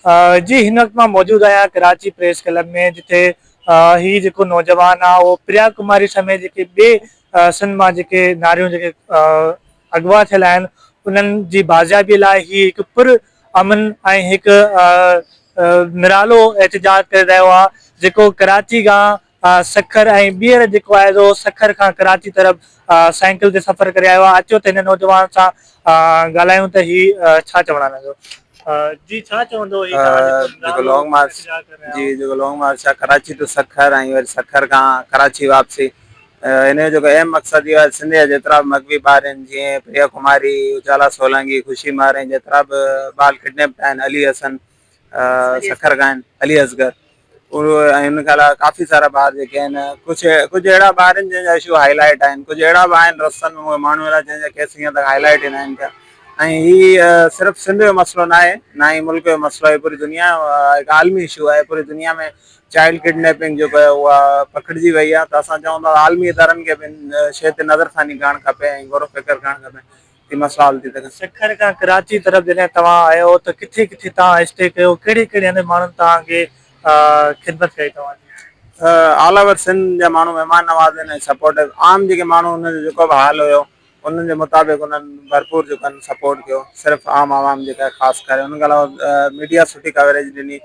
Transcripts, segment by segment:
जी हिन वक्त मां मौजूद आहियां कराची प्रेस क्लब में, जिथे ही जेको नौजवान आहे उहो प्रिया कुमारी समेत जेके ॿिए सिंध मां जेके नारियूं जेके अगवा थियल आहिनि उन्हनि जी बाज़ियाबी लाइ ही हिकु पुर अमन ऐं हिकु निरालो एहतजाज करे रहियो आहे, जेको कराची खां सखर ऐं ॿीहर जेको आहे सो सखर खां कराची तरफ़ साइकिल ते सफ़र करे आयो आहे। अचो त हिन नौजवान सां ॻाल्हायूं त ही छा चवणु आहे। जी छा चवंदो ही जेको लॉन्ग मार्च जी जेको लॉन्ग मार्च आहे कराची टू सखर ऐं वरी सखर खां कराची वापसी, इन जो जेको अहम मक़सदु इहो आहे सिंध जा जेतिरा बि मग़वी ॿार आहिनि जीअं प्रिया कुमारी, उजाला सोलंकी, खुशी मार ऐं जेतिरा बि ॿार किडनेप आहिनि, अली हसन सखर खां आहिनि, अली असगर उहो ऐं उन खां अलावा काफ़ी सारा ॿार जेके आहिनि, कुझु अहिड़ा ॿार आहिनि जंहिंजा इशू हाईलाइट आहिनि, कुझु अहिड़ा बि आहिनि रस्तनि में माण्हू अहिड़ा जंहिंजा केस हीअं तक हाईलाइट ई न आहिनि पिया। ऐं हीअ सिर्फ़ु सिंध जो मसइलो न आहे, ना ही मुल्क जो मसइलो आहे, पूरी दुनिया हिकु आलमी इशू आहे। पूरी दुनिया में चाइल्ड किडनैपिंग जेको आहे उहा पकड़िजी वई आहे, त असां चऊं था आलमी इदारनि खे बि शइ ते नज़रसानी करणु खपे ऐं गौर फ़िक्र करणु खपे कि मसइला हल थी सघनि। सखर खां कराची तरफ़ जॾहिं तव्हां आयो त किथे किथे तव्हां स्टे कयो, कहिड़े कहिड़े हंधि माण्हुनि तव्हांखे ख़िदमत कई तव्हांजी? ऑल ओवर सिंध जा माण्हू महिमान नवाज़ आहिनि ऐं सपोर्टिव, आम जेके माण्हू उन्हनि जो जेको बि हाल हुयो उन्हनि जे मुताबिक़ उन्हनि भरपूर जेको आहिनि सपोर्ट कयो, सिर्फ़ु आम आवाम जेका ख़ासि करे। उन खां अलावा मीडिया सुठी कवरेज ॾिनी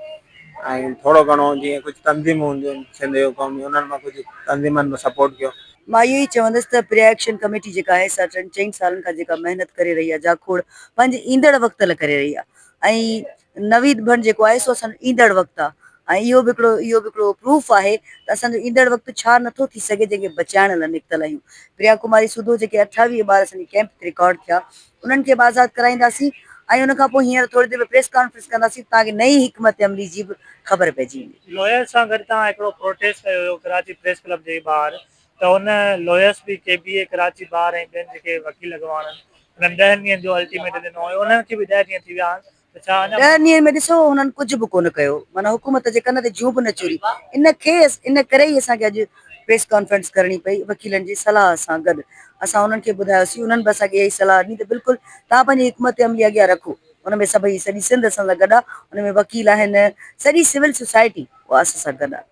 ऐं थोरो घणो जीअं कुझु तंज़ीमूं हूंदियूं आहिनि सिंध जो क़ौमी, उन्हनि मां कुझु तंज़ीमनि में सपोर्ट कयो। मां इहो ई चवंदसि त प्रिया एक्शन कमेटी जेका आहे सा 4 सालनि खां जेका महिनत करे रही आहे, जाखोड़ पंहिंजे ईंदड़ वक़्त लाइ करे रही आहे ऐं नवीद भण जेको आहे सो असांजो ईंदड़ वक़्तु आहे ऐं इहो बि हिकिड़ो प्रूफ आहे त असांजो ईंदड़ वक़्तु छा नथो थी सघे जंहिंखे बचाइण लाइ निकितल आहियूं। प्रिया कुमारी सूदो जेके 28 ॿार असांजे कैंप ते रिकॉर्ड थिया उन्हनि खे बि आज़ादु कराईंदासीं ऐं उन खां पोइ हींअर थोरी देरि में प्रेस कॉन्फ्रेंस कंदासीं तव्हांखे नई हिकमत अमली जी बि ख़बर पइजी वेंदी। लॉयर सां गॾु तव्हां हिकिड़ो प्रोटेस्ट कयो हुयो कराची प्रेस क्लब जे ॿाहिरि, त हुन लॉयर्स बि KBA कराची ॿार ऐं ॿियनि जेके वकील अॻवान उन्हनि 10 ॾींहंनि जो अल्टीमेट ॾिनो हुयो, उन्हनि खे बि 10 ॾींहं थी विया आहिनि, त छा 10 ॾींहंनि में ॾिसो हुननि कुझु बि कोन कयो, माना हुकूमत जे कन ते जूं बि न चुरी। इन करे ई असांखे अॼु प्रेस कॉन्फ्रेंस करणी पई वकीलनि जी सलाह सां गॾु। असां उन्हनि खे ॿुधायोसीं, उन्हनि बि असांखे इहा सलाह ॾिनी त बिल्कुलु तव्हां पंहिंजी हिकमत अमली अॻियां रखो। उनमें सभई सॼी सिंध असां सां गॾु आहे, उनमें वकील आहिनि, सॼी सिविल सोसाइटी उहा असां सां गॾु आहे।